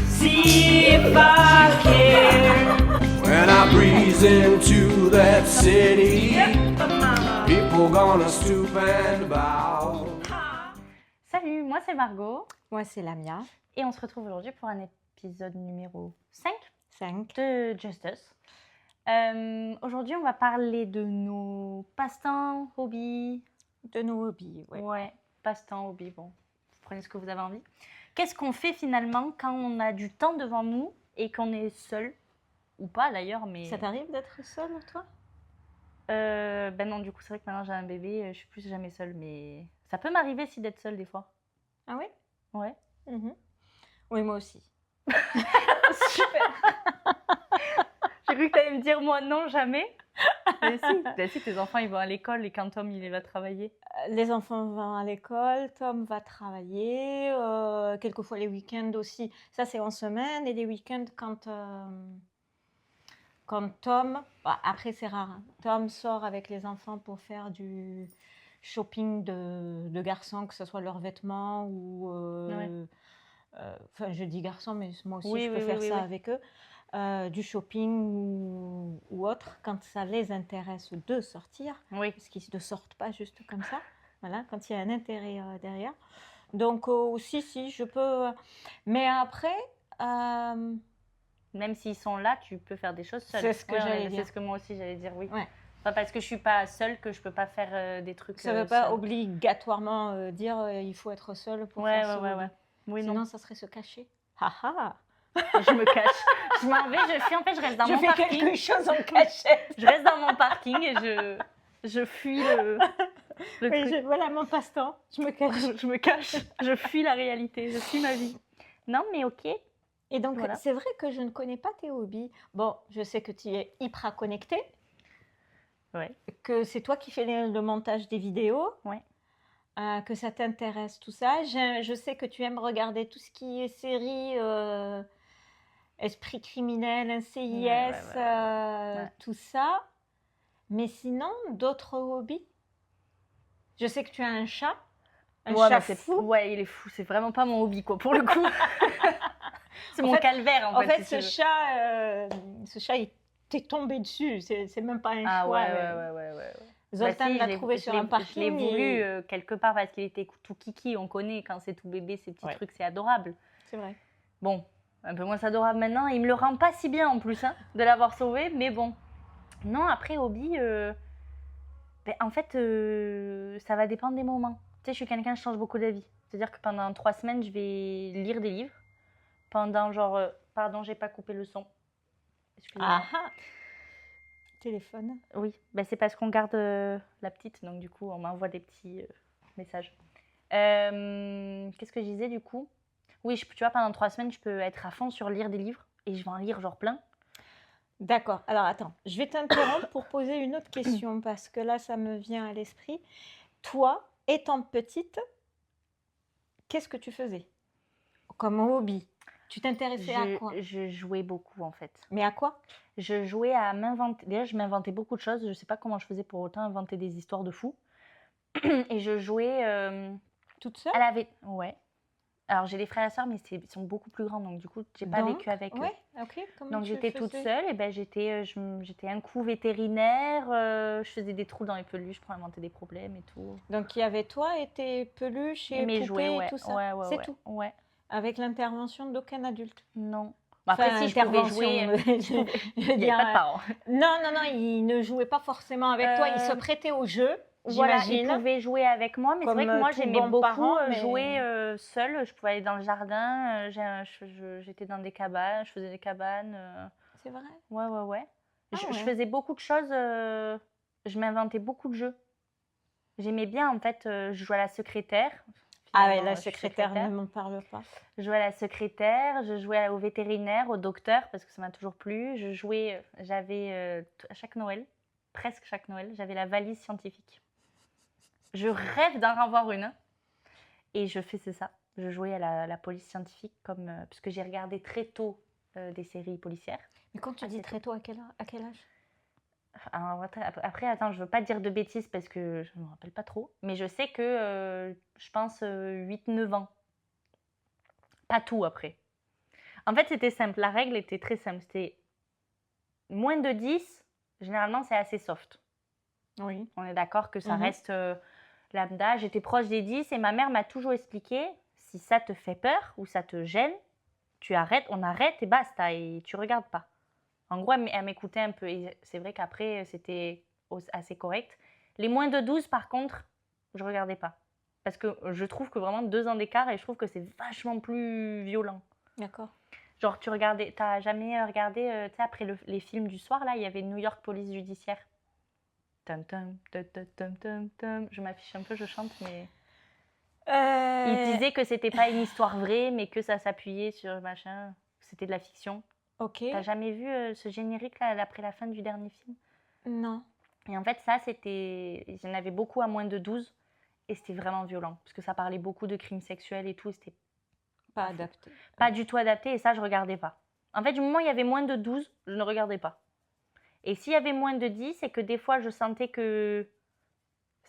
See if I care. When I breeze into that city, people gonna stoop and bow. Salut, moi c'est Margot. Moi c'est Lamia. Et on se retrouve aujourd'hui pour un épisode numéro 5 5 de Just Us. Aujourd'hui, on va parler de nos passe-temps, hobbies. De nos hobbies, Ouais, passe-temps, hobbies, bon, vous prenez ce que vous avez envie. Qu'est-ce qu'on fait finalement quand on a du temps devant nous et qu'on est seul, ou pas d'ailleurs, mais... Ça t'arrive d'être seule, toi? Ben non, du coup, c'est vrai que maintenant j'ai un bébé, je suis plus jamais seule, mais ça peut m'arriver aussi d'être seule des fois. Ah oui? Ouais. Oui, moi aussi. Super. J'ai cru que tu allais me dire moi non, jamais. Mais si. Ben si, tes enfants ils vont à l'école et quand Tom il va travailler. Les enfants vont à l'école, Tom va travailler, quelquefois les week-ends aussi. Ça, c'est en semaine. Et les week-ends, quand Tom... Bah, après, c'est rare. Hein. Tom sort avec les enfants pour faire du shopping de garçons, que ce soit leurs vêtements ou... Enfin, je dis garçons, mais moi aussi, je peux faire ça avec eux. Du shopping ou autre, quand ça les intéresse de sortir, parce qu'ils ne sortent pas juste comme ça, voilà, quand il y a un intérêt derrière. Donc, si, je peux... Mais après... Même s'ils sont là, tu peux faire des choses seule. C'est ce que j'allais dire. C'est ce que moi aussi j'allais dire, oui. Ouais. Pas parce que je ne suis pas seule que je ne peux pas faire des trucs Ça ne veut pas obligatoirement dire il faut être seule pour faire ça. Oui, sinon, non. ça serait se cacher. Ha. Je me cache. Je m'en vais, je fuis. En fait, je reste dans mon parking. Je fais quelque chose en cachette. Je reste dans mon parking et je fuis le truc. Voilà mon passe-temps. Je me cache. Je me cache. Je fuis la réalité. Je fuis ma vie. Non, mais ok. Et donc, voilà. C'est vrai que je ne connais pas tes hobbies. Bon, je sais que tu es hyper connectée. Ouais. Que c'est toi qui fais le montage des vidéos. Ouais. Que ça t'intéresse, tout ça. Je sais que tu aimes regarder tout ce qui est série, esprit criminel, NCIS, tout ça. Mais sinon, d'autres hobbies? Je sais que tu as un chat. Un chat fou. Ouais, il est fou. C'est vraiment pas mon hobby, quoi, pour le coup. C'est mon calvaire, en fait. En fait, ce chat, il t'est tombé dessus. C'est même pas un choix. Ouais. Zoltan l'a trouvé sur un parking. Je l'ai voulu quelque part parce qu'il était tout kiki. On connaît quand c'est tout bébé, ces petits trucs, c'est adorable. C'est vrai. Bon, un peu moins adorable maintenant. Il me le rend pas si bien en plus hein, de l'avoir sauvé, mais bon. Non, après, hobby, en fait, ça va dépendre des moments. Tu sais, je suis quelqu'un qui change beaucoup d'avis. C'est-à-dire que pendant 3 semaines, je vais lire des livres. Pendant pardon, j'ai pas coupé le son. Excusez-moi. Téléphone. Oui, c'est parce qu'on garde la petite, donc du coup, on m'envoie des petits messages. Qu'est-ce que je disais du coup? Oui, tu vois, pendant 3 semaines, je peux être à fond sur lire des livres et je vais en lire genre plein. D'accord. Alors, attends, je vais t'interrompre pour poser une autre question parce que là, ça me vient à l'esprit. Toi, étant petite, qu'est-ce que tu faisais comme hobby? Tu t'intéressais à quoi? Je jouais beaucoup en fait. Mais à quoi? Je jouais à m'inventer. Déjà, je m'inventais beaucoup de choses. Je ne sais pas comment je faisais pour autant inventer des histoires de fous. Et je jouais toute seule? Ouais. Alors, j'ai des frères et sœurs, mais ils sont beaucoup plus grands. Donc, du coup, je n'ai pas vécu avec eux. Ok. Donc, j'étais toute seule. Et j'étais un coup vétérinaire. Je faisais des trous dans les peluches pour inventer des problèmes et tout. Donc, il y avait toi et tes peluches et mes poupées jouets, et tout ça? C'est tout? Ouais. Avec l'intervention d'aucun adulte? Non. Après, si je pouvais jouer, il n'y a pas de parents. Non, ils ne jouaient pas forcément avec toi, ils se prêtaient au jeu, j'imagine. Ils pouvaient jouer avec moi, mais c'est vrai que moi, j'aimais beaucoup jouer seule. Je pouvais aller dans le jardin, j'étais dans des cabanes, je faisais des cabanes. C'est vrai? Ouais. Je faisais beaucoup de choses, je m'inventais beaucoup de jeux. J'aimais bien, en fait, je jouais à la secrétaire. Ah ouais, la secrétaire, ne m'en parle pas. Je jouais à la secrétaire, je jouais au vétérinaire, au docteur, parce que ça m'a toujours plu. J'avais à chaque Noël, presque chaque Noël, j'avais la valise scientifique. Je rêve d'en avoir une. Et je faisais ça. Je jouais à la police scientifique, parce que j'ai regardé très tôt des séries policières. Mais quand tu dis très tôt, à quel âge? Alors, après, attends, je veux pas dire de bêtises parce que je me rappelle pas trop. Mais je sais que, je pense, 8-9 ans. Pas tout après. En fait, c'était simple. La règle était très simple. C'était moins de 10, généralement, c'est assez soft. Oui. On est d'accord que ça reste lambda. J'étais proche des 10 et ma mère m'a toujours expliqué, si ça te fait peur ou ça te gêne, tu arrêtes, on arrête et basta, et tu regardes pas. En gros, elle m'écoutait un peu. Et c'est vrai qu'après, c'était assez correct. Les moins de 12, par contre, je regardais pas. Parce que je trouve que vraiment 2 ans d'écart et je trouve que c'est vachement plus violent. D'accord. Genre, t'as jamais regardé, tu sais, après les films du soir, là, il y avait New York Police Judiciaire. Tum, tum, tum, tum, tum, tum, tum. Je m'affiche un peu, je chante, mais... Il disait que c'était pas une histoire vraie, mais que ça s'appuyait sur machin. C'était de la fiction. Ok. T'as jamais vu ce générique-là, après la fin du dernier film? Non. Et en fait, ça, c'était... Il y en avait beaucoup à moins de 12. Et c'était vraiment violent. Parce que ça parlait beaucoup de crimes sexuels et tout. Et c'était pas adapté. Pas du tout adapté. Et ça, je regardais pas. En fait, du moment où il y avait moins de 12, je ne regardais pas. Et s'il y avait moins de 10, c'est que des fois, je sentais que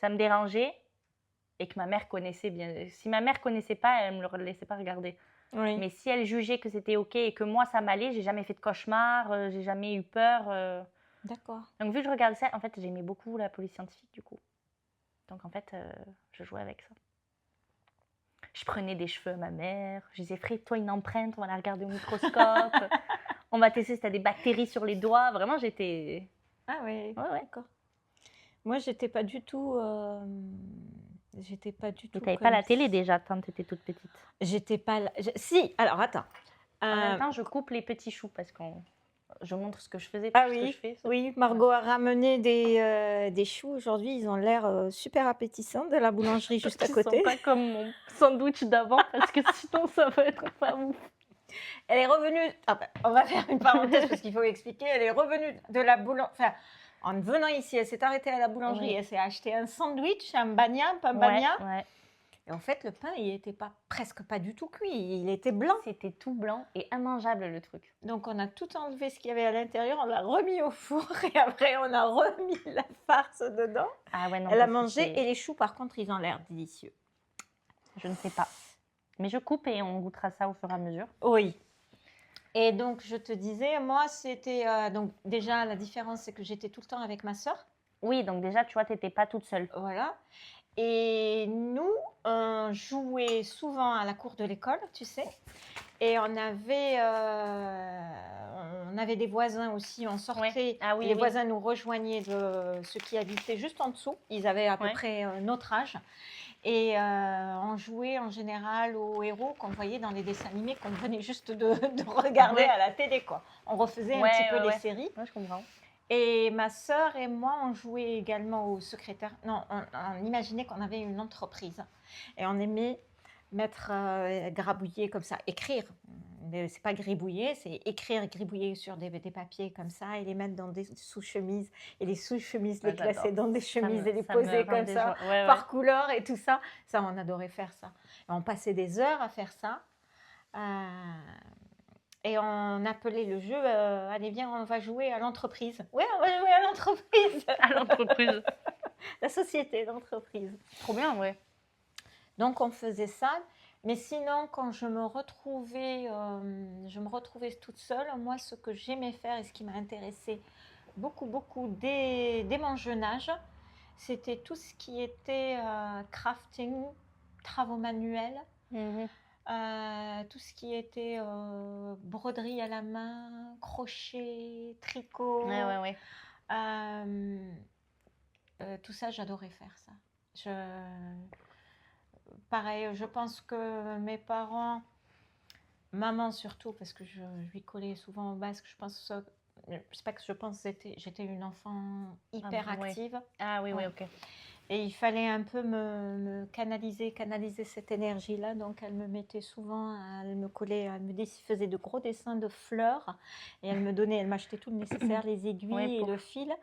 ça me dérangeait. Et que ma mère connaissait bien. Si ma mère connaissait pas, elle me le laissait pas regarder. Oui. Mais si elle jugeait que c'était ok et que moi, ça m'allait, j'ai jamais fait de cauchemar, j'ai jamais eu peur. D'accord. Donc, vu que je regardais ça, en fait, j'aimais beaucoup la police scientifique, du coup. Donc, en fait, je jouais avec ça. Je prenais des cheveux à ma mère. Je disais, ferai-toi une empreinte, on va la regarder au microscope. On va tester si tu as des bactéries sur les doigts. Vraiment, j'étais... Ah oui, ouais. D'accord. Moi, j'étais pas du tout... J'étais pas du tout... Tu n'avais pas la télé déjà quand tu étais toute petite? J'étais pas... Si, alors attends. En même temps, je coupe les petits choux parce que je montre ce que je faisais. Ah oui, oui. Margot a ramené des choux aujourd'hui. Ils ont l'air super appétissants de la boulangerie juste à côté. Ils sont pas comme mon sandwich d'avant parce que sinon ça va être pas ouf. Elle est revenue... Ah ben, on va faire une parenthèse parce qu'il faut expliquer. Elle est revenue de la boulangerie... Enfin, en venant ici, elle s'est arrêtée à la boulangerie. Oui. Elle s'est acheté un sandwich, un pain bagna. Ouais. Et en fait, le pain, il était presque pas du tout cuit. Il était blanc. C'était tout blanc et immangeable, le truc. Donc, on a tout enlevé ce qu'il y avait à l'intérieur. On l'a remis au four et après, on a remis la farce dedans. Ah ouais, non, elle a mangé. Et les choux, par contre, ils ont l'air délicieux. Je ne sais pas. Mais je coupe et on goûtera ça au fur et à mesure. Oui. Et donc, je te disais, moi, c'était... donc, déjà, la différence, c'est que j'étais tout le temps avec ma sœur. Oui, donc déjà, tu vois, tu n'étais pas toute seule. Voilà. Et nous, on jouait souvent à la cour de l'école, tu sais. Et on avait des voisins aussi. On sortait. Ouais. Ah oui, les voisins nous rejoignaient de ceux qui habitaient juste en dessous. Ils avaient à peu près notre âge. Et on jouait en général aux héros qu'on voyait dans les dessins animés qu'on venait juste de regarder à la télé, quoi. On refaisait un petit peu les séries. Ouais, je comprends. Et ma sœur et moi, on jouait également au secrétaire. Non, on imaginait qu'on avait une entreprise. Et on aimait grabouiller comme ça, écrire. Mais c'est pas gribouiller, c'est écrire, gribouiller sur des papiers comme ça et les mettre dans des sous-chemises. Et les sous-chemises, les classer dans des chemises et les poser comme ça, par couleur et tout ça. Ça, on adorait faire ça. Et on passait des heures à faire ça. Et on appelait le jeu, allez viens, on va jouer à l'entreprise. Ouais, on va jouer à l'entreprise. À l'entreprise. La société, l'entreprise. Trop bien, ouais. Donc, on faisait ça. Mais sinon, quand je me retrouvais toute seule, moi, ce que j'aimais faire et ce qui m'a intéressée beaucoup, dès mon jeune âge, c'était tout ce qui était crafting, travaux manuels. Tout ce qui était broderie à la main, crochet, tricot. Tout ça, j'adorais faire ça. Pareil, je pense que mes parents, maman surtout, parce que je lui collais souvent au basque, j'étais une enfant hyper active. Ah oui, ok. Et il fallait un peu me canaliser cette énergie-là. Donc, elle me mettait souvent, elle me collait, faisait de gros dessins de fleurs. Et elle m'achetait tout le nécessaire, les aiguilles et le fil.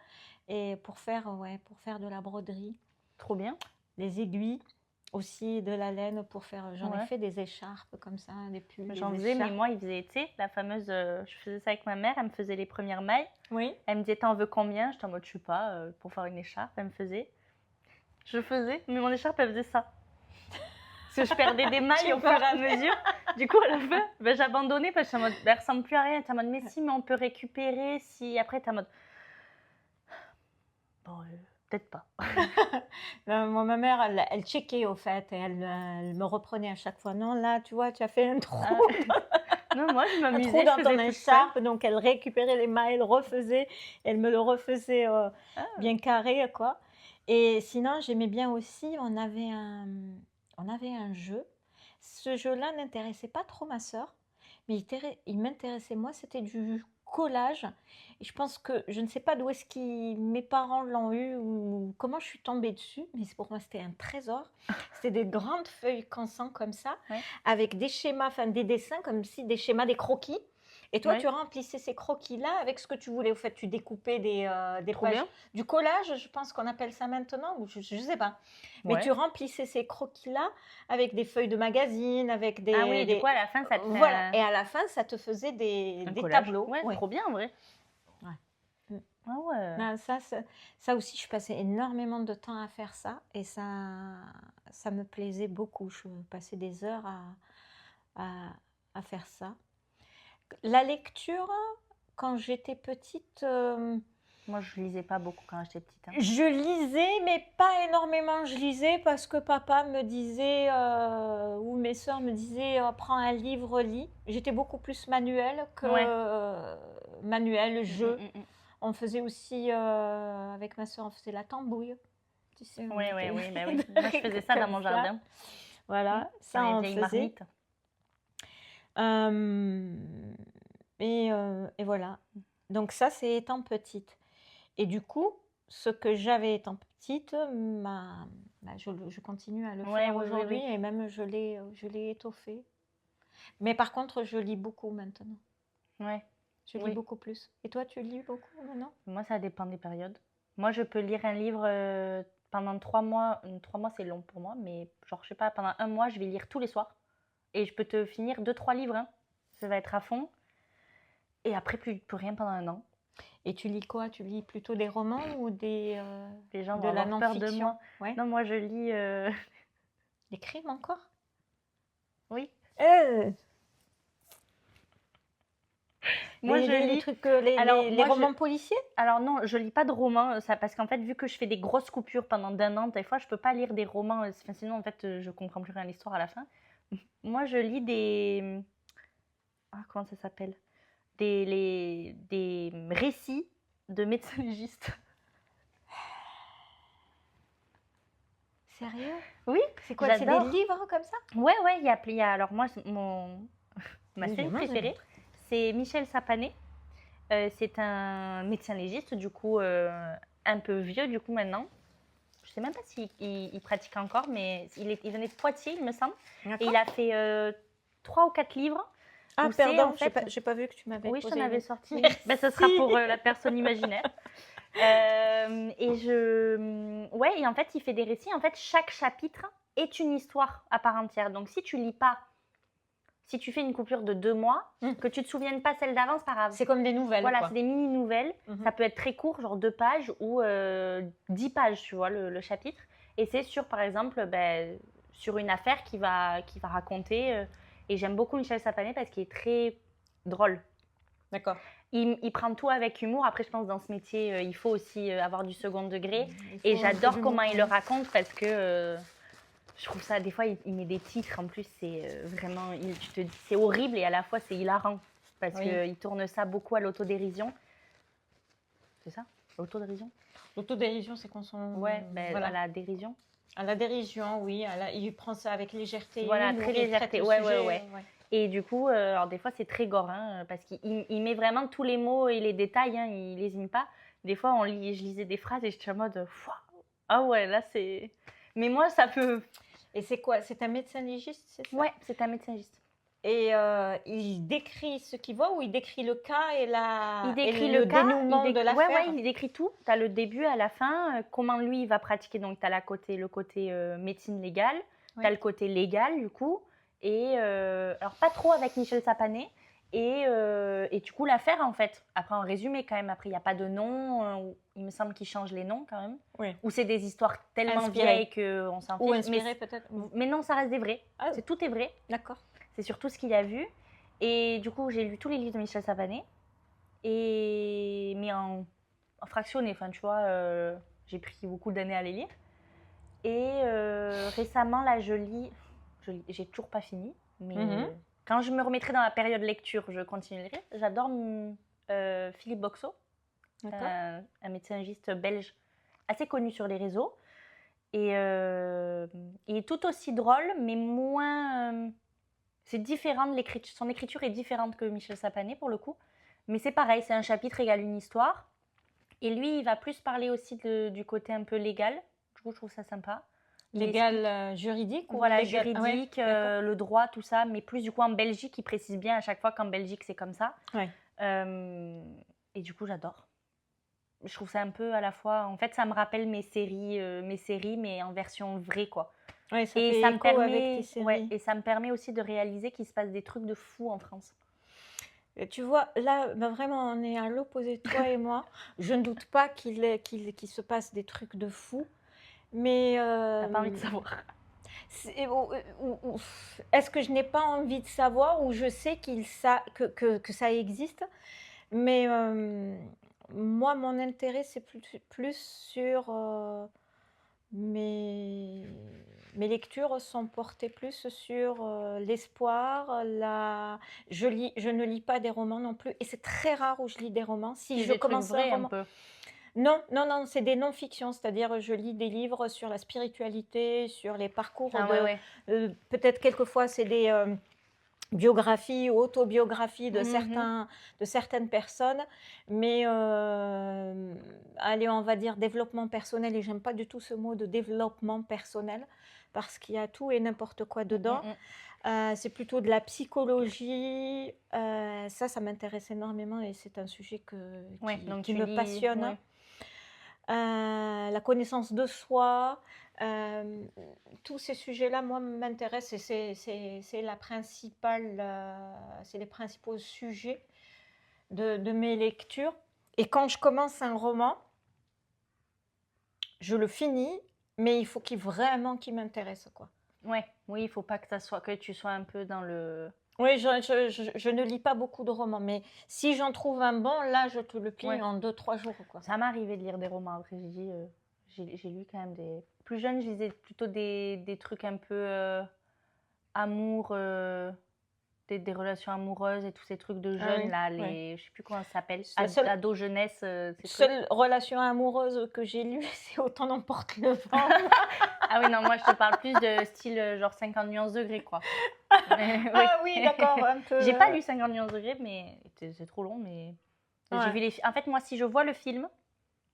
Et pour faire de la broderie. Trop bien. Les aiguilles, aussi de la laine pour faire... J'en ai fait des écharpes comme ça, des pulls. J'en faisais, mais moi, il faisait, tu sais, la fameuse... je faisais ça avec ma mère, elle me faisait les premières mailles. Oui. Elle me disait, t'en veux combien? J'étais en mode, je sais pas, pour faire une écharpe, elle me faisait. Je faisais, mais mon écharpe, elle faisait ça. que je perdais des mailles au fur et à mesure. Du coup, à la fin, j'abandonnais parce que elle ne ressemble plus à rien. T'es en mode, mais si, mais on peut récupérer. Si après, t'es en mode, bon, peut-être pas. Ma mère, elle checkait au fait et elle me reprenait à chaque fois. Non, là, tu vois, tu as fait un trou. Non, moi, je m'amusais. Un trou dans ton écharpe, donc elle récupérait les mailles, elle refaisait, elle me le refaisait bien carré, quoi. Et sinon, j'aimais bien aussi, on avait un jeu. Ce jeu-là n'intéressait pas trop ma sœur, mais il m'intéressait moi, c'était du collage. Et je pense que, je ne sais pas d'où est-ce que mes parents l'ont eu ou comment je suis tombée dessus, mais pour moi, c'était un trésor. C'était des grandes feuilles cansant comme ça, avec des schémas, enfin des dessins, comme si des schémas, des croquis. Et toi, tu remplissais ces croquis-là avec ce que tu voulais. Au fait, tu découpais des pages. Bien. Du collage, je pense qu'on appelle ça maintenant, ou je ne sais pas. Mais tu remplissais ces croquis-là avec des feuilles de magazine, avec des... Ah oui, du coup, à la fin, ça te fait... Voilà, et à la fin, ça te faisait des tableaux. Ouais, trop bien, en vrai. Ouais. Ah ouais. Ben, ça aussi, je passais énormément de temps à faire ça. Et ça me plaisait beaucoup. Je passais des heures à faire ça. La lecture, quand j'étais petite... Moi, je lisais pas beaucoup quand j'étais petite. Hein. Je lisais, mais pas énormément. Je lisais parce que papa me disait, ou mes soeurs me disaient, prends un livre, lis. J'étais beaucoup plus manuel que jeu. On faisait aussi, avec ma soeur, on faisait la tambouille. Tu sais, oui. Moi, je faisais ça dans mon jardin. Voilà, ça on faisait. Et voilà. Donc ça, c'est étant petite. Et du coup, ce que j'avais étant petite, je continue à le faire aujourd'hui et même je l'ai étoffé. Mais par contre, je lis beaucoup maintenant. Ouais. Je lis beaucoup plus. Et toi, tu lis beaucoup maintenant? Moi, ça dépend des périodes. Moi, je peux lire un livre pendant 3 mois. 3 mois, c'est long pour moi, mais genre, je sais pas, pendant 1 mois, je vais lire tous les soirs. Et je peux te finir 2-3 livres. Hein. Ça va être à fond. Et après, plus rien pendant 1 an. Et tu lis quoi? Tu lis plutôt des romans ou des Les gens de vont la avoir peur de non-fiction? moi. Ouais. Non, moi, je lis... Des crimes encore? Oui. Moi, je lis les trucs, les romans policiers? Alors non, je lis pas de romans, ça, parce qu'en fait, vu que je fais des grosses coupures pendant d'1 an, des fois, je peux pas lire des romans, sinon, en fait, je comprends plus rien à l'histoire à la fin. Moi, je lis des... comment ça s'appelle? Des récits de médecins légistes. Sérieux? Oui. C'est quoi? C'est des livres comme ça? Ouais, il y a alors moi, ma série préférée, c'est Michel Sapanet. C'est un médecin légiste, du coup, un peu vieux, du coup, maintenant. Je sais même pas s'il pratique encore, mais il venait de Poitiers, il me semble. Et il a fait 3 ou 4 livres. Ah, pardon, j'ai pas vu que tu m'avais posé. Oui, je t'en avais sorti. Ben, ce sera pour la personne imaginaire. Et en fait, il fait des récits. En fait, chaque chapitre est une histoire à part entière. Donc, si tu lis pas, si tu fais une coupure de 2 mois, que tu te souviennes pas celle d'avant, c'est pas grave. C'est comme des nouvelles. Voilà, c'est des mini-nouvelles. Ça peut être très court, genre 2 pages ou 10 pages, tu vois, le chapitre. Et c'est sur, par exemple, sur une affaire qui va raconter. Et j'aime beaucoup Michel Sapanet parce qu'il est très drôle. D'accord. Il prend tout avec humour. Après, je pense dans ce métier, il faut aussi avoir du second degré. Et j'adore comment il le raconte parce que je trouve ça, des fois, il met des titres. En plus, c'est vraiment, tu te dis, c'est horrible et à la fois, c'est hilarant. Parce qu'il tourne ça beaucoup à l'autodérision. C'est ça? L'autodérision? L'autodérision, c'est qu'on s'en... Ouais, voilà. À la dérision. À la dérision, oui. Il prend ça avec légèreté. Voilà, très légèreté. Ouais. Et du coup, alors des fois, c'est très gore, hein, parce qu'il met vraiment tous les mots et les détails, hein, il lésine pas. Des fois, je lisais des phrases et j'étais en mode, ah ouais, là, c'est... Mais moi, ça peut... Et c'est quoi? C'est un médecin légiste, c'est ça? Ouais, c'est un médecin légiste. Et il décrit ce qu'il voit ou il décrit le cas et le dénouement de l'affaire? Ouais, il décrit tout. Tu as le début à la fin, comment lui, il va pratiquer. Donc, tu as le côté médecine légale, tu as le côté légal, du coup. Et alors, pas trop avec Michel Sapanet. Et du coup, l'affaire, en fait, après en résumé quand même, après il n'y a pas de nom, il me semble qu'ils changent les noms quand même. Oui. Ou c'est des histoires tellement vieilles qu'on s'en fiche. Ou inspirées peut-être. Mais non, ça reste des vrais. Ah. Tout est vrai. D'accord. C'est surtout ce qu'il a vu. Et du coup, j'ai lu tous les livres de Michel Savané. Mais en fractionné, enfin tu vois, j'ai pris beaucoup d'années à les lire. Et récemment, là, j'ai toujours pas fini, mais quand je me remettrai dans la période lecture, je continuerai. J'adore Philippe Boxeau, un médecin légiste belge assez connu sur les réseaux. Et il est tout aussi drôle, mais moins... c'est différent de l'écriture. Son écriture est différente que Michel Savané, pour le coup. Mais c'est pareil, c'est un chapitre égale une histoire. Et lui, il va plus parler aussi du côté un peu légal. Du coup, je trouve ça sympa. Légal juridique voilà, juridique, le droit, tout ça. Mais plus du coup en Belgique, il précise bien à chaque fois qu'en Belgique, c'est comme ça. Ouais. Et du coup, j'adore. Je trouve ça un peu à la fois... En fait, ça me rappelle mes séries, mais en version vraie, quoi. Ouais, ça fait écho avec tes séries. Ouais, et ça me permet aussi de réaliser qu'il se passe des trucs de fou en France. Et tu vois, là, vraiment, on est à l'opposé, toi et moi. Je ne doute pas qu'il se passe des trucs de fou. Mais t'as pas envie de savoir. Est-ce que je n'ai pas envie de savoir ou je sais que ça existe, mais moi mon intérêt c'est plus sur mes lectures sont portées plus sur l'espoir. Je ne lis pas des romans non plus et c'est très rare où je lis des romans. Si je commence un roman, non, c'est des non-fictions, c'est-à-dire je lis des livres sur la spiritualité, sur les parcours peut-être quelquefois c'est des biographies ou autobiographies de certaines personnes, mais allez, on va dire développement personnel, et j'aime pas du tout ce mot de développement personnel parce qu'il y a tout et n'importe quoi dedans. C'est plutôt de la psychologie, ça m'intéresse énormément et c'est un sujet qui me passionne. La connaissance de soi, tous ces sujets-là, moi, m'intéressent et c'est les principaux sujets de mes lectures. Et quand je commence un roman, je le finis, mais il faut vraiment qu'il m'intéresse, quoi. Oui, il ne faut pas que tu sois un peu dans le... Oui, je ne lis pas beaucoup de romans, mais si j'en trouve un bon, là, je te le plie en 2-3 jours, quoi. Ça m'est arrivé de lire des romans. Après, j'ai lu quand même des... Plus jeune, je lisais plutôt des trucs un peu amour, des relations amoureuses et tous ces trucs de jeunes, là, je ne sais plus comment ça s'appelle, ado jeunesse. Seule relation amoureuse que j'ai lue, c'est Autant n'emporte le vent. Ah oui, non, moi, je te parle plus de style genre 50 nuances degrés, quoi. Ah oui, d'accord, un peu. J'ai pas lu 50 nuances degrés, mais c'est trop long, mais j'ai vu en fait, moi, si je vois le film,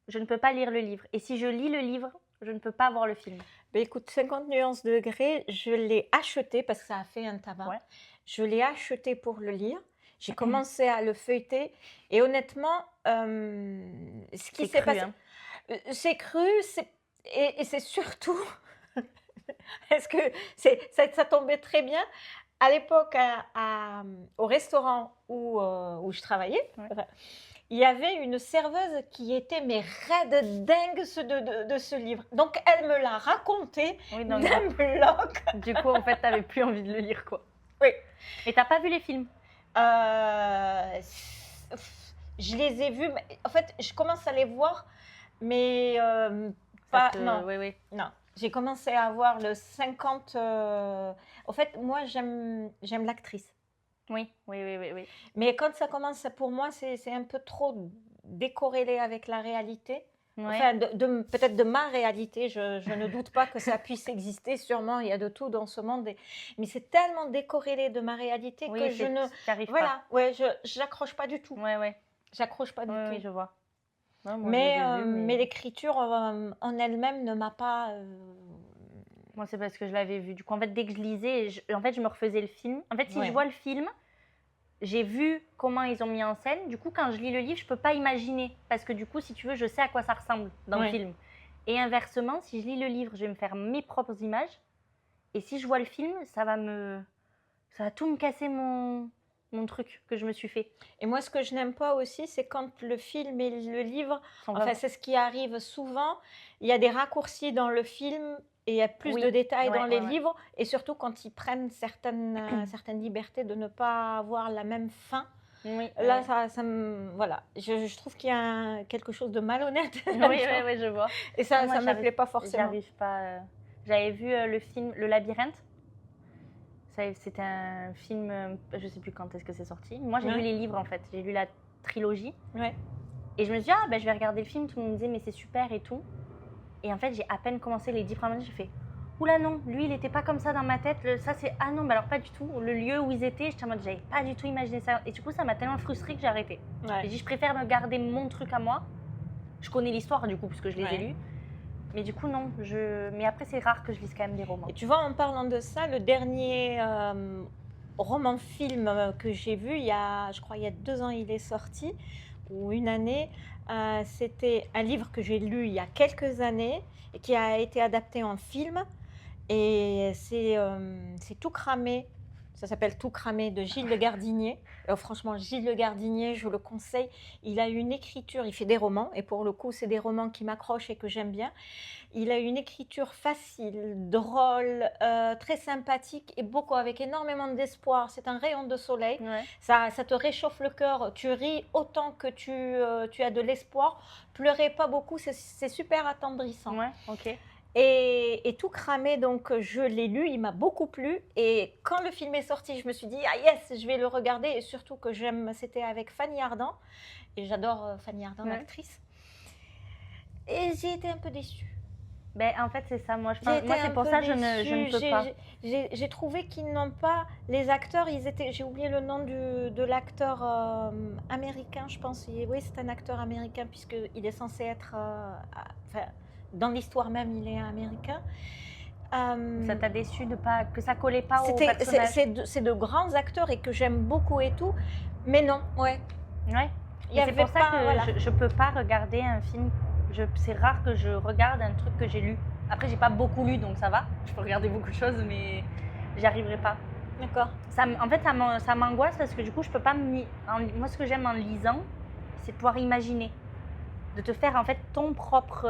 je ne peux pas lire le livre. Et si je lis le livre, je ne peux pas voir le film. Ben écoute, 50 nuances degrés, je l'ai acheté parce que ça a fait un tabac. Ouais. Je l'ai acheté pour le lire. J'ai commencé à le feuilleter. Et honnêtement, ce qui s'est passé... c'est cru, et c'est surtout... Est-ce que ça tombait très bien. À l'époque, au restaurant où je travaillais, il y avait une serveuse qui était raide dingue de ce livre. Donc, elle me l'a raconté d'un bloc. Du coup, en fait, tu n'avais plus envie de le lire, quoi. Oui. Et tu n'as pas vu les films? Je les ai vus. En fait, je commence à les voir, mais pas... Non. Oui. Non. J'ai commencé à voir le 50... En fait, moi, j'aime l'actrice. Oui. Mais quand ça commence, pour moi, c'est un peu trop décorrélé avec la réalité. Ouais. Enfin, peut-être de ma réalité. Je ne doute pas que ça puisse exister. Sûrement, il y a de tout dans ce monde. Mais c'est tellement décorrélé de ma réalité que je ne... Voilà, ouais, je n'accroche pas du tout. Ouais. J'accroche pas du tout. Oui, je vois. Ouais, mais l'écriture en elle-même ne m'a pas... Moi, c'est parce que je l'avais vu. Du coup, en fait, dès que je lisais, je me refaisais le film. En fait, si je vois le film, j'ai vu comment ils ont mis en scène. Du coup, quand je lis le livre, je ne peux pas imaginer. Parce que du coup, si tu veux, je sais à quoi ça ressemble dans le film. Et inversement, si je lis le livre, je vais me faire mes propres images. Et si je vois le film, ça va tout me casser mon mon truc que je me suis fait. Et moi, ce que je n'aime pas aussi, c'est quand le film et le livre, enfin, c'est ce qui arrive souvent, il y a des raccourcis dans le film et il y a plus de détails dans les livres, et surtout quand ils prennent certaines libertés de ne pas avoir la même fin. Oui, là, ça me, voilà, je trouve qu'il y a quelque chose de malhonnête. Oui, je vois. Et ça ne me plaît pas forcément. J'arrive pas. J'avais vu le film Le Labyrinthe. C'était un film, je sais plus quand est-ce que c'est sorti. Moi, j'ai lu les livres en fait. J'ai lu la trilogie. Et je me suis dit, je vais regarder le film. Tout le monde me disait, mais c'est super et tout. Et en fait, j'ai à peine commencé les 10 premières minutes. J'ai fait, oula non, lui, il n'était pas comme ça dans ma tête. Ça, c'est, ah non, alors pas du tout. Le lieu où ils étaient, j'étais en mode, j'avais pas du tout imaginé ça. Et du coup, ça m'a tellement frustrée que j'ai arrêté. J'ai dit, je préfère me garder mon truc à moi. Je connais l'histoire du coup, puisque je les ai lus. Mais du coup, non. Mais après, c'est rare que je lise quand même des romans. Et tu vois, en parlant de ça, le dernier roman-film que j'ai vu, je crois il y a 2 ans, il est sorti, ou 1 année. C'était un livre que j'ai lu il y a quelques années et qui a été adapté en film. Et c'est Tout cramé. Ça s'appelle Tout cramé de Gilles Le Gardinier. Franchement, Gilles Le Gardinier, je le conseille. Il a une écriture, il fait des romans, et pour le coup, c'est des romans qui m'accrochent et que j'aime bien. Il a une écriture facile, drôle, très sympathique et avec énormément d'espoir. C'est un rayon de soleil. Ça te réchauffe le cœur. Tu ris autant que tu as de l'espoir. Pleurez pas beaucoup, c'est super attendrissant. Et Tout cramé, donc je l'ai lu, il m'a beaucoup plu. Et quand le film est sorti, je me suis dit, ah yes, je vais le regarder. Et surtout que c'était avec Fanny Ardant. Et j'adore Fanny Ardant, l'actrice. Et j'ai été un peu déçue. En fait, c'est ça. Moi, c'est pour ça que je ne peux pas. J'ai trouvé qu'ils n'ont pas... Les acteurs, j'ai oublié le nom de l'acteur américain, je pense. Oui, c'est un acteur américain, puisqu'il est censé être... dans l'histoire même, il est américain. Ça t'a déçu que ça collait pas au personnage? C'est de grands acteurs et que j'aime beaucoup et tout, mais non, C'est pour ça que je peux pas regarder un film. C'est rare que je regarde un truc que j'ai lu. Après, j'ai pas beaucoup lu, donc ça va. Je peux regarder beaucoup de choses, mais j'y arriverai pas. D'accord. En fait, ça m'angoisse parce que du coup, je peux pas moi, ce que j'aime en lisant, c'est pouvoir imaginer. De te faire en fait ton propre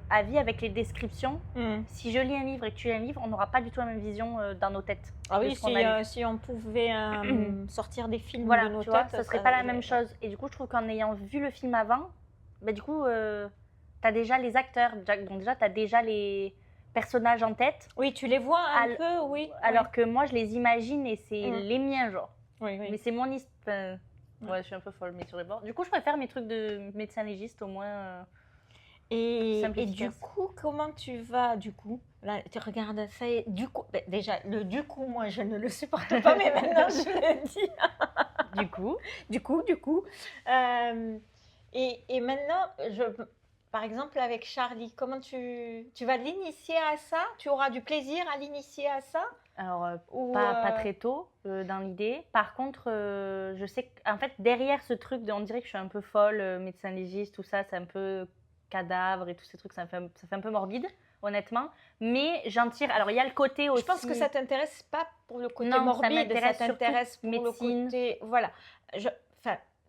avis avec les descriptions. Si je lis un livre et que tu lis un livre, on n'aura pas du tout la même vision dans nos têtes. Ah oui, si on pouvait sortir des films de nos têtes, ça serait pas la même chose. Et du coup, je trouve qu'en ayant vu le film avant, du coup, tu as déjà les acteurs, donc déjà, tu as déjà les personnages en tête. Oui, tu les vois un peu, oui. Alors que moi, je les imagine et c'est les miens, genre. Mais c'est mon histoire. Je suis un peu folle, mais sur les bords. Du coup, je préfère mes trucs de médecin légiste, au moins. Et du coup, comment tu vas, du coup? Là, tu regardes ça et du coup, déjà, du coup, moi, je ne le supporte pas, mais maintenant, je le dis. Du coup. Et maintenant, par exemple, avec Charlie, comment tu vas l'initier à ça? Tu auras du plaisir à l'initier à ça? Alors, pas très tôt dans l'idée. Par contre, je sais qu'en fait, derrière ce truc, on dirait que je suis un peu folle, médecin légiste, tout ça, c'est un peu cadavre et tous ces trucs, ça fait un peu morbide, honnêtement. Mais j'en tire. Alors, il y a le côté aussi. Je pense que ça t'intéresse pas pour le côté morbide, ça t'intéresse pour médecine. Le côté. Voilà.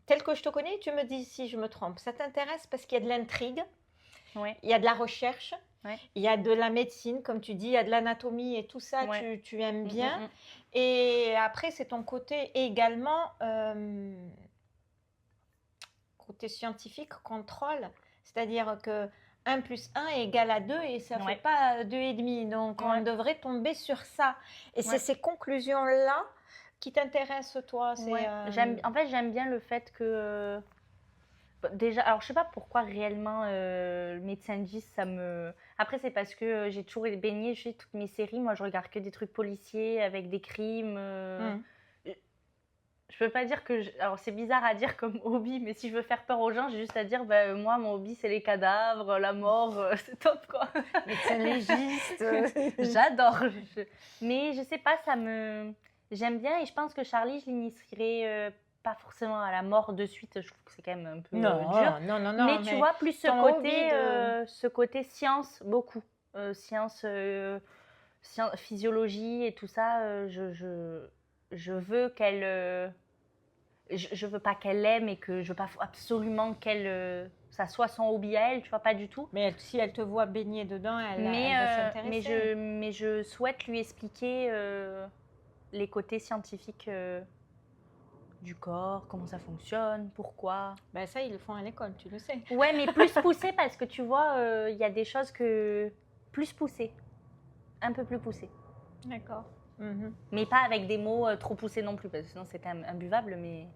Tel que je te connais, tu me dis si je me trompe. Ça t'intéresse parce qu'il y a de l'intrigue, il y a de la recherche, il y a de la médecine, comme tu dis, il y a de l'anatomie et tout ça, tu aimes bien. Et après, c'est ton côté également, côté scientifique, contrôle. C'est-à-dire que 1 + 1 égale à 2 et ça ne fait pas 2,5. Donc, on devrait tomber sur ça. Et c'est ces conclusions-là qui t'intéresse, toi? En fait, j'aime bien le fait que déjà, alors je sais pas pourquoi réellement le médecin légiste, ça me... Après, c'est parce que j'ai toujours baigné, je sais, toutes mes séries, moi je regarde que des trucs policiers avec des crimes. Je peux pas dire que... Alors c'est bizarre à dire comme hobby, mais si je veux faire peur aux gens, j'ai juste à dire, moi mon hobby c'est les cadavres, la mort, c'est top quoi. Médecin légiste. J'adore. Mais je sais pas, j'aime bien et je pense que Charlie, je l'initierai pas forcément à la mort de suite. Je trouve que c'est quand même un peu dur. Non. Mais tu vois, plus ce côté science, beaucoup. Science, physiologie et tout ça, je veux qu'elle je veux pas qu'elle l'aime et que je veux pas absolument qu'elle ça soit son hobby à elle, tu vois, pas du tout. Mais si elle te voit baigner dedans, elle va s'intéresser. Mais je souhaite lui expliquer les côtés scientifiques du corps, comment ça fonctionne, pourquoi. Ben ça, ils le font à l'école, tu le sais. Ouais, mais plus poussé parce que tu vois, il y a des choses plus poussées, un peu plus poussées. D'accord. Mais pas avec des mots trop poussés non plus, parce que sinon c'était imbuvable, mais...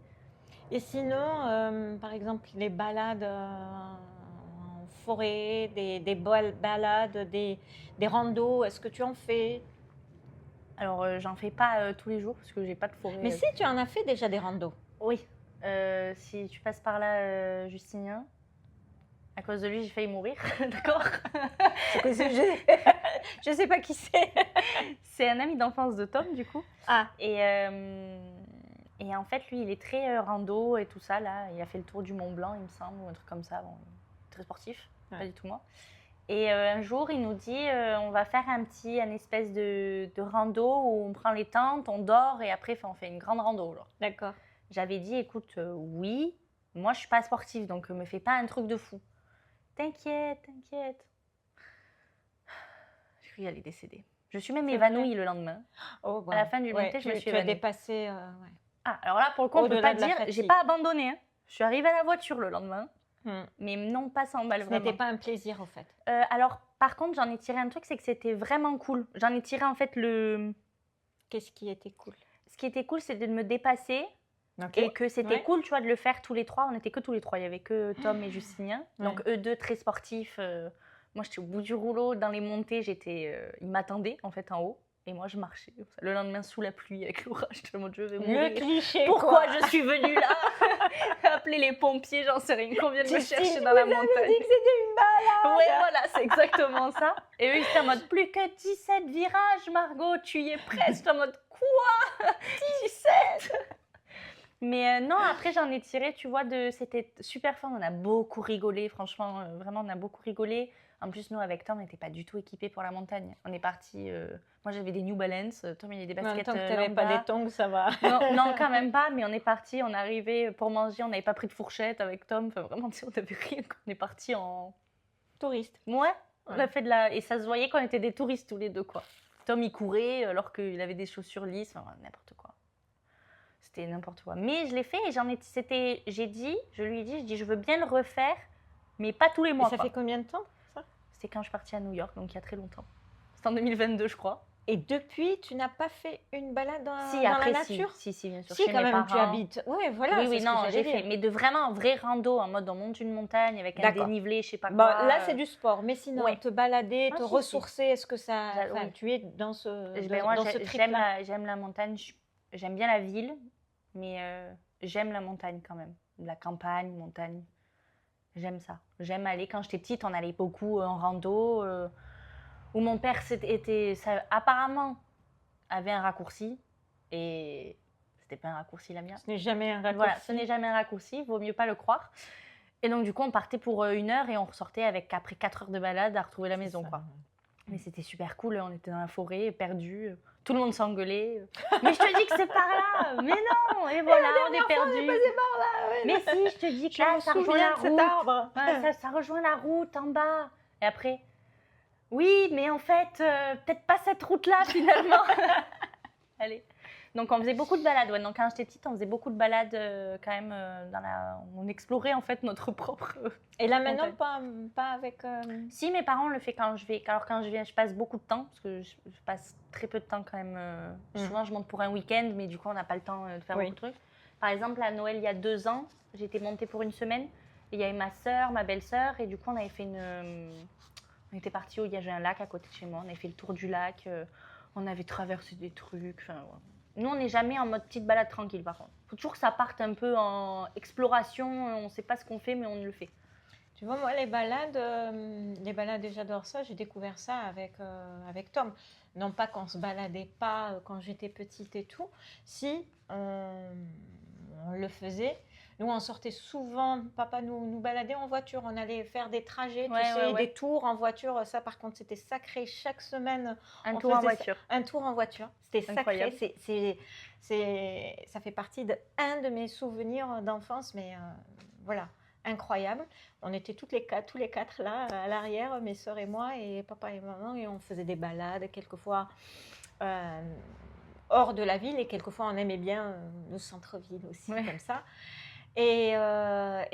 Et sinon, par exemple, les balades en forêt, des balades, des randos, est-ce que tu en fais? Alors, j'en fais pas tous les jours, parce que j'ai pas de forêt. Mais si, tu en as fait déjà des randos. Oui. Si tu passes par là, Justinien, à cause de lui, j'ai failli mourir, d'accord? Je sais pas qui c'est. C'est un ami d'enfance de Tom, du coup. Ah. Et en fait, lui, il est très rando et tout ça, là. Il a fait le tour du Mont Blanc, il me semble, ou un truc comme ça. Bon, très sportif, pas du tout moi. Et un jour, il nous dit, on va faire un espèce de rando où on prend les tentes, on dort et après, on fait une grande rando. D'accord. J'avais dit, écoute, oui, moi, je suis pas sportive, donc me fais pas un truc de fou. T'inquiète. J'ai cru qu'elle allait décéder. Je suis même évanouie le lendemain. Oh, wow. À la fin du montée, je me suis évanouie. Tu as dépassé... Ah, alors là, pour le coup, on ne peut pas dire, j'ai pas abandonné. Hein. Je suis arrivée à la voiture le lendemain, mais non pas sans balle. Ce n'était pas un plaisir, au fait. Alors, par contre, j'en ai tiré un truc, c'est que c'était vraiment cool. J'en ai tiré, en fait, Qu'est-ce qui était cool? Ce qui était cool, c'était de me dépasser. Okay. Et que c'était cool, tu vois, de le faire tous les trois. On n'était que tous les trois. Il n'y avait que Tom et Justinien. Donc, eux deux, très sportifs. Moi, j'étais au bout du rouleau. Dans les montées, ils m'attendaient, en fait, en haut. Et moi, je marchais. Le lendemain, sous la pluie, avec l'orage, je vais mourir. Le cliché, pourquoi je suis venue là? Appeler les pompiers, j'en sais rien. Qu'on vienne me chercher dans la montagne. Tu dit que c'était une balade. Ouais, voilà, c'est exactement ça. Et eux, ils étaient en mode, plus que 17 virages, Margot, tu y es presque. En mode, quoi? 17? Mais non, après, j'en ai tiré, tu vois, c'était super fun. On a beaucoup rigolé, franchement, vraiment, on a beaucoup rigolé. En plus, nous, avec Tom, on n'était pas du tout équipés pour la montagne. On est partis... moi, j'avais des New Balance. Tom, il a des baskets tant que tu n'avais pas des tongs, ça va. Non, quand même pas. Mais on est partis, on est arrivé pour manger. On n'avait pas pris de fourchette avec Tom. Enfin, vraiment, on n'avait rien. On est partis en... Touriste. Ouais. On a fait Et ça se voyait qu'on était des touristes tous les deux, quoi. Tom, il courait alors qu'il avait des chaussures lisses. Enfin, n'importe quoi. C'était n'importe quoi. Mais je l'ai fait et je lui ai dit, je veux bien le refaire, mais pas tous les mois. Et ça fait combien de temps, ça? C'est quand je suis partie à New York, donc il y a très longtemps. C'était en 2022, je crois. Et depuis, tu n'as pas fait une balade dans la nature? Si, bien sûr. Si, chez quand mes même, parents. tu habites. Ouais, voilà. Oui, non, j'ai fait. Mais de vraiment un vrai rando, en mode on monte une montagne avec un dénivelé, je sais pas quoi. Bon, là, c'est du sport. Mais sinon, te balader, te ressourcer, est-ce que ça... Enfin, tu es dans ce trip-là? J'aime la montagne. J'aime bien la ville, mais j'aime la montagne quand même. La campagne, montagne. J'aime ça. J'aime aller. Quand j'étais petite, on allait beaucoup en rando. Où mon père apparemment avait un raccourci. Et c'était pas un raccourci la mienne. Ce n'est jamais un raccourci. Voilà, ce n'est jamais un raccourci. Vaut mieux pas le croire. Et donc, du coup, on partait pour 1 heure et on ressortait après 4 heures de balade à retrouver la maison, quoi. Mais c'était super cool. On était dans la forêt, perdus. Tout le monde s'engueulait. Mais je te dis que c'est par là. Mais non. Et voilà, on est perdus. On est passé par là. Ouais, mais si, je te dis que là, ça rejoint la route. Ouais, ça rejoint la route en bas. Et après, oui, mais en fait, peut-être pas cette route-là finalement. Allez. Donc, on faisait beaucoup de balades. Ouais. Donc, quand j'étais petite, on faisait beaucoup de balades quand même. On explorait en fait notre propre. Et là maintenant, pas avec. Si, mes parents le font quand je vais. Alors, quand je viens, je passe beaucoup de temps parce que je passe très peu de temps quand même. Souvent, je monte pour un week-end, mais du coup, on n'a pas le temps de faire beaucoup de trucs. Par exemple, à Noël, il y a 2 ans, j'étais montée pour 1 semaine. Et il y avait ma sœur, ma belle-sœur, et du coup, on avait fait on était partis où il y avait un lac à côté de chez moi. On avait fait le tour du lac. On avait traversé des trucs. Enfin, ouais. Nous, on n'est jamais en mode petite balade tranquille, par contre. Il faut toujours que ça parte un peu en exploration. On ne sait pas ce qu'on fait, mais on le fait. Tu vois, moi, les balades, j'adore ça. J'ai découvert ça avec Tom. Non pas qu'on ne se baladait pas quand j'étais petite et tout. Si, on le faisait. Nous, on sortait souvent, papa nous baladait en voiture. On allait faire des trajets, des tours en voiture. Ça, par contre, c'était sacré. Chaque semaine, un tour en voiture. Un tour en voiture. C'était sacré. Ça fait partie d'un de mes souvenirs d'enfance, mais voilà, incroyable. On était tous les quatre là, à l'arrière, mes sœurs et moi, et papa et maman, et on faisait des balades, quelquefois hors de la ville, et quelquefois on aimait bien le centre-ville aussi, comme ça. Et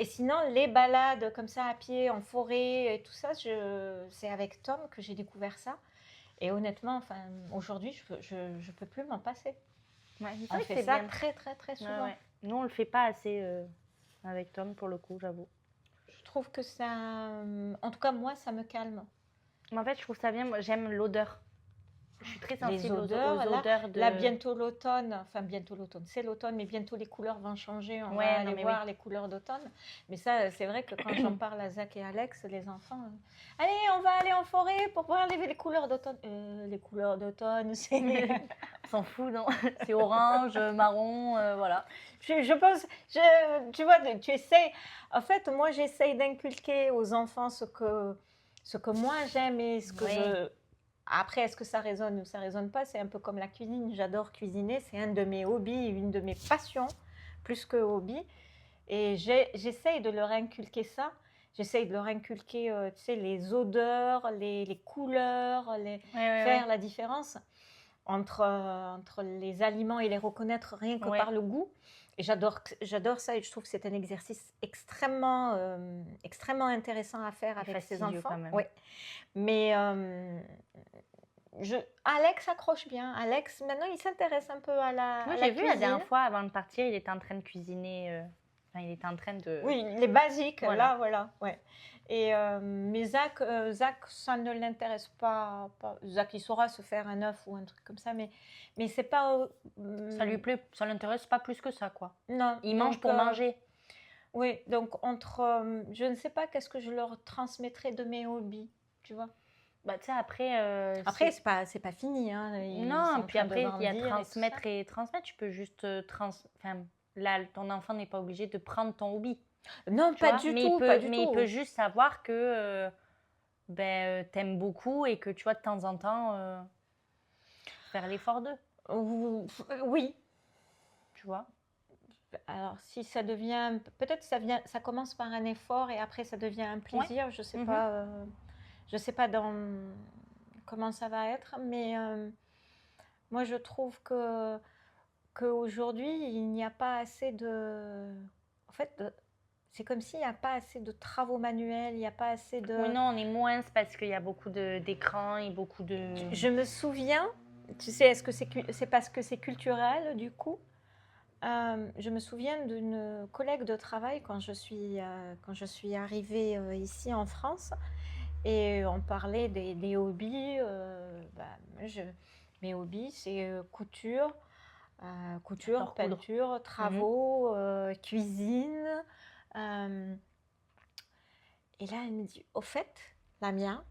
sinon, les balades comme ça à pied, en forêt, et tout ça, c'est avec Tom que j'ai découvert ça. Et honnêtement, aujourd'hui, je peux plus m'en passer. On fait ça très, très, très souvent. Nous, on le fait pas assez avec Tom, pour le coup, j'avoue. Je trouve que ça... En tout cas, moi, ça me calme. Mais en fait, je trouve ça bien. Moi, j'aime l'odeur. Je suis très sensible aux odeurs de... Là, bientôt l'automne, c'est l'automne, mais bientôt les couleurs vont changer. On va aller voir les couleurs d'automne. Mais ça, c'est vrai que quand j'en parle à Zach et Alex, les enfants, allez, on va aller en forêt pour voir les couleurs d'automne. Les couleurs d'automne, c'est... On s'en fout, non? C'est orange, marron, voilà. Je pense, tu vois, tu essaies... En fait, moi, j'essaye d'inculquer aux enfants ce que moi j'aime et ce que je... Après, est-ce que ça résonne ou ça résonne pas? C'est un peu comme la cuisine. J'adore cuisiner. C'est un de mes hobbies, une de mes passions, plus que hobby. Et j'essaye de leur inculquer ça. J'essaye de leur inculquer, tu sais, les odeurs, les couleurs, faire la différence entre les aliments et les reconnaître rien que par le goût. Et j'adore ça et je trouve que c'est un exercice extrêmement intéressant à faire avec ses enfants. Quand même. Oui. Mais Alex accroche bien. Alex, maintenant, il s'intéresse un peu à la Moi, j'ai vu la dernière fois, avant de partir, il était en train de cuisiner. Il était en train de... Oui, les basiques, là, voilà. Ouais. Et, mais Zach, ça ne l'intéresse pas. Zach, il saura se faire un œuf ou un truc comme ça, mais c'est pas... ça lui plaît, ça l'intéresse pas plus que ça, quoi. Non. Il mange pour manger. Oui, donc je ne sais pas qu'est-ce que je leur transmettrai de mes hobbies, tu vois. Bah, tu sais, après... Après, c'est pas fini. Hein. Non, puis après, il y a transmettre et transmettre. Tu peux juste... Là, ton enfant n'est pas obligé de prendre ton hobby. Non, pas du tout. Mais il peut juste savoir que t'aimes beaucoup et que, tu vois, de temps en temps, faire l'effort d'eux. Oui. Tu vois? Alors, si ça devient... Peut-être ça commence par un effort et après, ça devient un plaisir. Je sais pas... je sais pas comment ça va être, mais moi, je trouve qu'aujourd'hui, il n'y a pas assez de... En fait, c'est comme s'il n'y a pas assez de travaux manuels, il n'y a pas assez de... Oui, non, on est moins parce qu'il y a beaucoup d'écrans et beaucoup de... Je me souviens, tu sais, est-ce que c'est parce que c'est culturel, du coup? Je me souviens d'une collègue de travail quand je suis arrivée ici en France et on parlait des hobbies. Mes hobbies, c'est couture, peinture, travaux, cuisine. Et là, elle me dit, au fait, Lamia,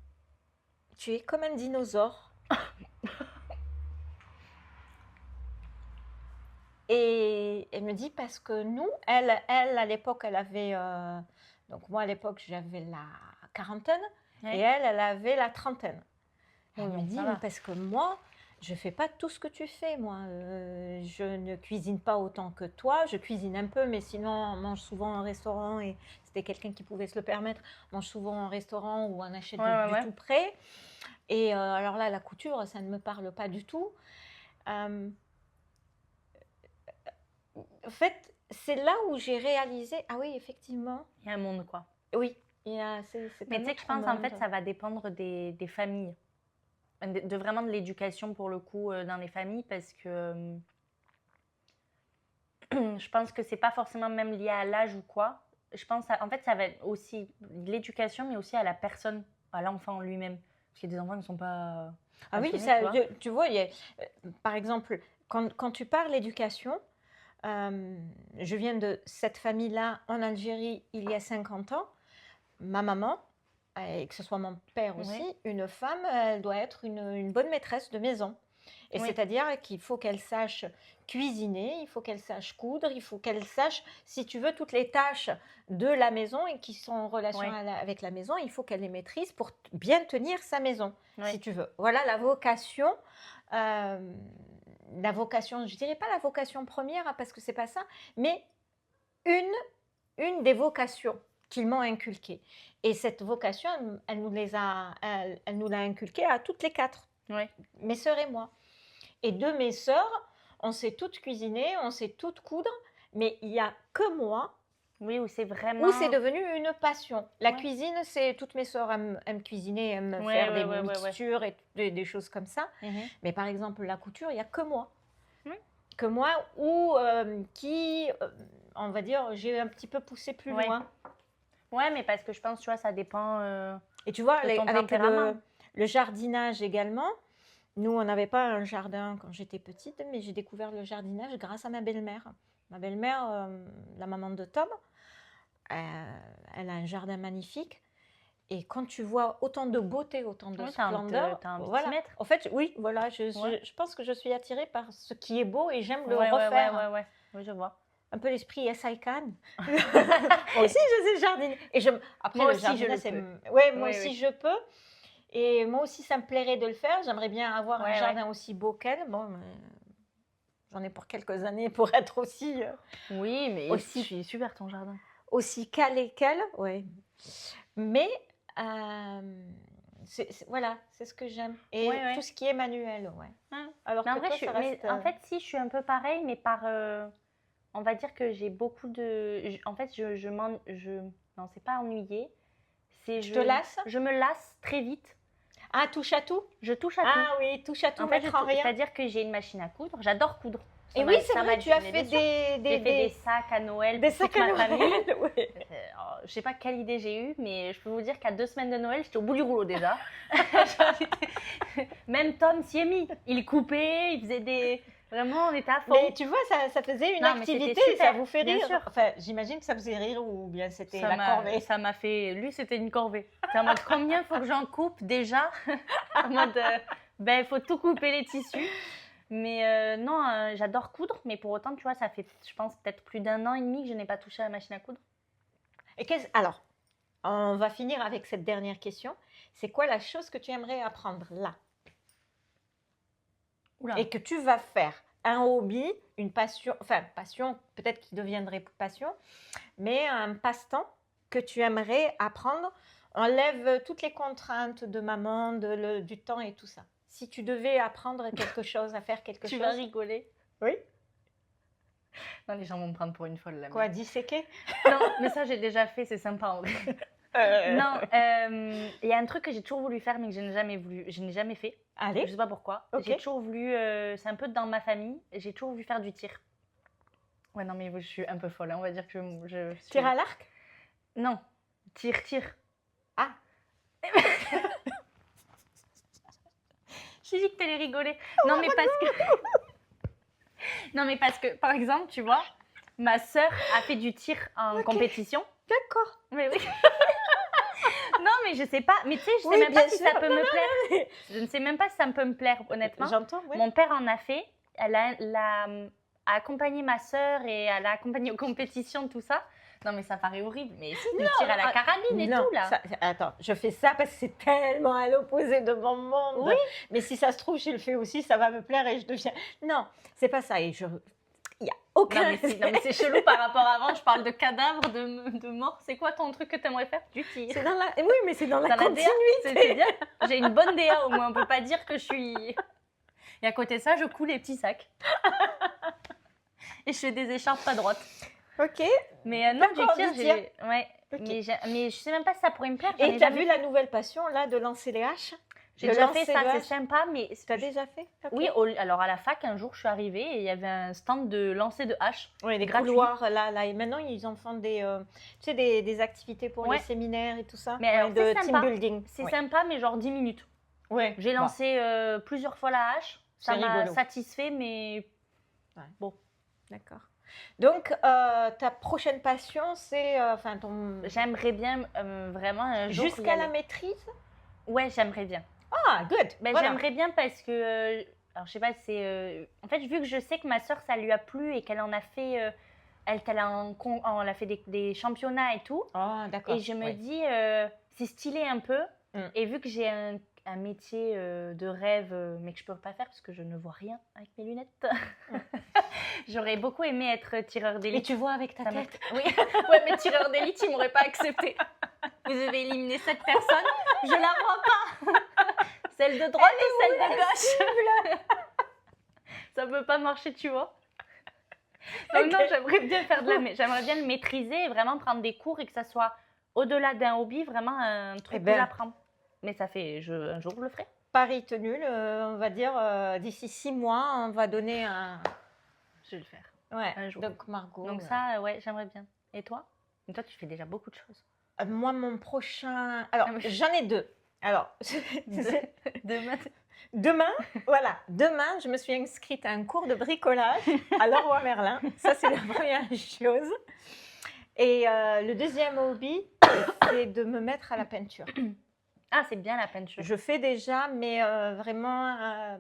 tu es comme un dinosaure. Et elle me dit, parce que nous, elle à l'époque, elle avait... donc moi, à l'époque, j'avais la quarantaine et elle avait la trentaine. Elle me dit, parce que moi... Je ne fais pas tout ce que tu fais, moi. Je ne cuisine pas autant que toi. Je cuisine un peu, mais sinon, on mange souvent au restaurant. Et c'était quelqu'un qui pouvait se le permettre. On mange souvent au restaurant ou on achète du tout prêt. Et alors là, la couture, ça ne me parle pas du tout. En fait, c'est là où j'ai réalisé... Ah oui, effectivement. Il y a un monde, quoi. Oui. Mais tu sais que je pense, en fait, ça va dépendre des familles. Vraiment de l'éducation pour le coup dans les familles parce que je pense que c'est pas forcément même lié à l'âge ou quoi. Je pense en fait ça va être aussi de l'éducation mais aussi à la personne, à l'enfant lui-même. Parce qu'il y a des enfants qui ne sont pas... Ah oui, tu vois, par exemple, quand tu parles d'éducation, je viens de cette famille-là en Algérie il y a 50 ans. Ma maman, et que ce soit mon père aussi, une femme, elle doit être une bonne maîtresse de maison. Et c'est-à-dire qu'il faut qu'elle sache cuisiner, il faut qu'elle sache coudre, il faut qu'elle sache, si tu veux, toutes les tâches de la maison et qui sont en relation avec la maison, il faut qu'elle les maîtrise pour bien tenir sa maison, si tu veux. Voilà la vocation. Je dirais pas la vocation première, parce que c'est pas ça, mais une des vocations qu'ils m'ont inculquées. Et cette vocation, elle nous l'a inculquée à toutes les 4, mes sœurs et moi. Et de mes sœurs, on sait toutes cuisiner, on sait toutes coudre, mais il n'y a que moi où c'est devenu une passion. La cuisine, c'est toutes mes sœurs aiment cuisiner, aiment faire des mixtures et des choses comme ça. Mais par exemple, la couture, il n'y a que moi. Que moi, ou qui, on va dire, j'ai un petit peu poussé plus loin. Ouais, mais parce que je pense, tu vois, ça dépend et tu vois, de ton avec tempérament. Le jardinage également. Nous, on n'avait pas un jardin quand j'étais petite, mais j'ai découvert le jardinage grâce à ma belle-mère. Ma belle-mère, la maman de Tom, elle a un jardin magnifique. Et quand tu vois autant de beauté, autant de splendeur, voilà. En fait, voilà, je pense que je suis attirée par ce qui est beau et j'aime le refaire. Oui, je vois. Un peu l'esprit Yes I Can. Moi aussi, je sais jardiner. Et après, moi aussi, je peux. Et moi aussi, ça me plairait de le faire. J'aimerais bien avoir un jardin aussi beau qu'elle. Bon, j'en ai pour quelques années pour être aussi... oui, mais aussi, c'est super ton jardin. Aussi calé qu'elle, Mais, voilà, c'est ce que j'aime. Et tout ce qui est manuel, Alors mais en vrai, en fait, si, je suis un peu pareil, mais par... on va dire que j'ai beaucoup de... En fait, non, c'est pas ennuyé. Tu te lasses ? Je me lasse très vite. Ah, touche à tout ? Je touche à tout. Ah oui, touche à tout, en mettre fait, en rien. C'est-à-dire que j'ai une machine à coudre. J'adore coudre. Et oui, c'est vrai, tu as fait des sacs à Noël pour toute ma famille. Je ne sais pas quelle idée j'ai eue, mais je peux vous dire qu'à 2 semaines de Noël, j'étais au bout du rouleau déjà. Même Tom s'y est mis. Il coupait, il faisait des... Vraiment, on était à fond. Mais tu vois, ça faisait une activité, ça vous fait rire. Sûr. Enfin, j'imagine que ça faisait rire ou bien c'était la corvée. Ça m'a fait... Lui, c'était une corvée. C'est en mode, combien il faut que j'en coupe déjà ? En mode, il faut tout couper les tissus. Mais non, j'adore coudre, mais pour autant, tu vois, ça fait, je pense, peut-être plus d'1 an et demi que je n'ai pas touché à la machine à coudre. Alors, on va finir avec cette dernière question. C'est quoi la chose que tu aimerais apprendre là ? Oula. Et que tu vas faire un hobby, une passion, peut-être qui deviendrait passion, mais un passe-temps que tu aimerais apprendre. Enlève toutes les contraintes de maman, du temps et tout ça. Si tu devais apprendre quelque chose, à faire quelque chose... Tu vas rigoler. Oui. Non, les gens vont me prendre pour une folle là. Quoi, disséquer ? Non, mais ça j'ai déjà fait, c'est sympa en vrai. Non, il y a un truc que j'ai toujours voulu faire mais que je n'ai jamais fait. Allez. Je sais pas pourquoi. Okay. J'ai toujours voulu, c'est un peu dans ma famille, j'ai toujours voulu faire du tir. Ouais, non mais je suis un peu folle, hein. On va dire que je suis... Tir à l'arc ? Non, tir. Ah. J'ai dit que t'allais rigoler. Non mais parce que, par exemple, tu vois, ma sœur a fait du tir en compétition. D'accord. Mais oui. Non, mais je sais pas. Mais tu sais, je sais même pas si ça peut me plaire. Je ne sais même pas si ça peut me plaire, honnêtement. J'entends, oui. Mon père en a fait. Elle a accompagné ma sœur et elle a accompagné aux compétitions, tout ça. Non, mais ça paraît horrible. Mais si, tu tires à la carabine et tout, là. Attends, je fais ça parce que c'est tellement à l'opposé de mon monde. Oui. Mais si ça se trouve, je le fais aussi, ça va me plaire et je deviens... Non, c'est pas ça. Et il n'y a aucun... Non, mais c'est chelou par rapport à avant. Je parle de cadavres, de morts. C'est quoi ton truc que tu aimerais faire ? Du tir. C'est dans la... Oui, mais c'est dans la continuité. C'est bien. J'ai une bonne DA au moins. On ne peut pas dire que je suis... Et à côté de ça, je coule les petits sacs. Et je fais des écharpes pas droites. Ok. Mais non, du tir, ouais. Okay. Mais je sais même pas si ça pourrait me plaire. Et tu as vu la nouvelle passion là de lancer les haches ? J'ai déjà fait ça, c'est sympa, mais... Tu as déjà fait ? Okay. Oui, alors à la fac, un jour, je suis arrivée et il y avait un stand de lancer de haches. Oui, des couloirs là. Et maintenant, ils en font des activités pour les séminaires et tout ça. Mais alors, de team building. C'est sympa, mais genre 10 minutes. Ouais. J'ai lancé plusieurs fois la hache. Ça m'a satisfait, mais bon. D'accord. Donc, ta prochaine passion, c'est... J'aimerais bien vraiment un jour... Jusqu'à la maîtrise ? Ouais, j'aimerais bien. Ah, good. Voilà. J'aimerais bien parce que Alors, je sais pas, c'est... En fait, vu que je sais que ma sœur, ça lui a plu et qu'elle en a fait... elle a fait des championnats et tout. Oh, d'accord. Et je me dis, c'est stylé un peu. Et vu que j'ai un métier de rêve, mais que je ne peux pas faire parce que je ne vois rien avec mes lunettes, j'aurais beaucoup aimé être tireur d'élite. Et tu vois avec ta tête. Oui, ouais, mais tireur d'élite, ils ne m'auraient pas accepté. Vous avez éliminé 7 personnes, je la vois pas. Celle de droite et celle de gauche. Ça ne peut pas marcher, tu vois. Donc non, j'aimerais bien j'aimerais bien le maîtriser et vraiment prendre des cours et que ça soit au-delà d'un hobby, vraiment un truc que j'apprends. Mais ça fait, un jour je le ferai. Pari tenu, on va dire d'ici 6 mois, on va donner un. Je vais le faire. Ouais. Un jour. Donc Margot. Donc ça, ouais, j'aimerais bien. Et toi? Et toi, tu fais déjà beaucoup de choses. Moi, mon prochain. Alors, j'en ai 2. Alors, Demain, voilà. Demain, je me suis inscrite à un cours de bricolage à Leroy Merlin. Ça, c'est la première chose. Et le deuxième hobby, c'est de me mettre à la peinture. Ah, c'est bien la peinture. Je fais déjà, mais vraiment...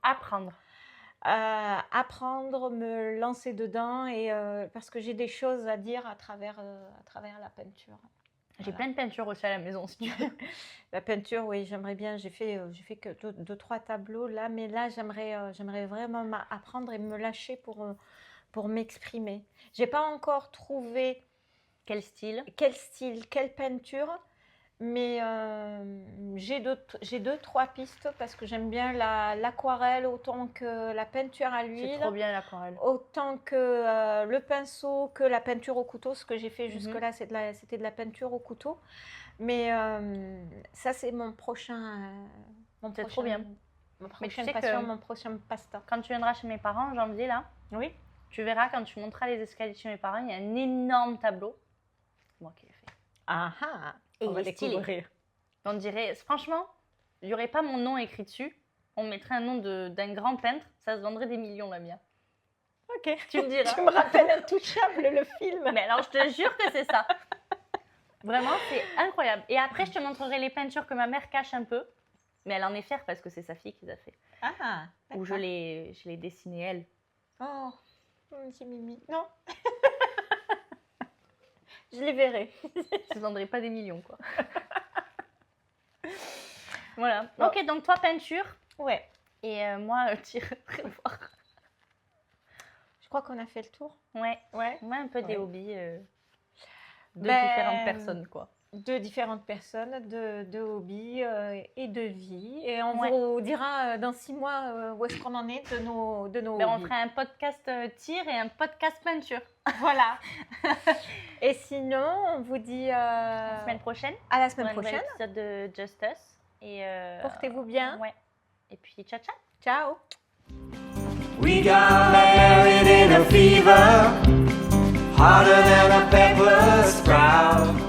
apprendre. Apprendre, me lancer dedans, et, parce que j'ai des choses à dire à travers la peinture. J'ai plein de peintures aussi à la maison, si tu veux. La peinture, oui, j'aimerais bien. J'ai fait que 2-3 tableaux là, mais là, j'aimerais vraiment apprendre et me lâcher pour m'exprimer. J'ai pas encore trouvé quel style, quelle peinture, mais j'ai 2-3 pistes parce que j'aime bien l'aquarelle autant que la peinture à l'huile. C'est trop bien l'aquarelle. Autant que le pinceau, que la peinture au couteau. Ce que j'ai fait jusque-là, c'était de la peinture au couteau. Mais ça, c'est mon prochain. C'est trop bien. Mon prochaine passion, mon prochain passe-temps. Quand tu viendras chez mes parents en janvier, là, oui, tu verras, quand tu monteras les escaliers chez mes parents, il y a un énorme tableau. C'est moi qui l'ai fait. Ah ah! Et on va découvrir. On dirait, franchement, il n'y aurait pas mon nom écrit dessus. On mettrait un nom d'un grand peintre. Ça se vendrait des millions, la mienne. Ok. Tu me diras. Tu me rappelles Intouchable, le film. Mais alors, je te jure que c'est ça. Vraiment, c'est incroyable. Et après, je te montrerai les peintures que ma mère cache un peu. Mais elle en est fière parce que c'est sa fille qui les a fait. Ah, ou je l'ai dessiné elle. Oh, c'est Mimi. Non. Je les verrai. Ça ne vendrait pas des millions, quoi. Voilà. Bon. Ok, donc toi, peinture. Ouais. Et moi, tir très fort. Je crois qu'on a fait le tour. Ouais. Ouais. Moi, un peu des hobbies de différentes personnes, quoi. De différentes personnes, de hobbies et de vie. Et on vous dira dans 6 mois où est-ce qu'on en est de nos hobbies. On fera un podcast tir et un podcast peinture. Voilà. Et sinon, on vous dit la semaine prochaine. À la semaine prochaine. Un nouvel épisode de Just Us. Et portez-vous bien. Ouais. Et puis, ciao, ciao. Ciao. We got married in a fever, hotter than a pepper sprout.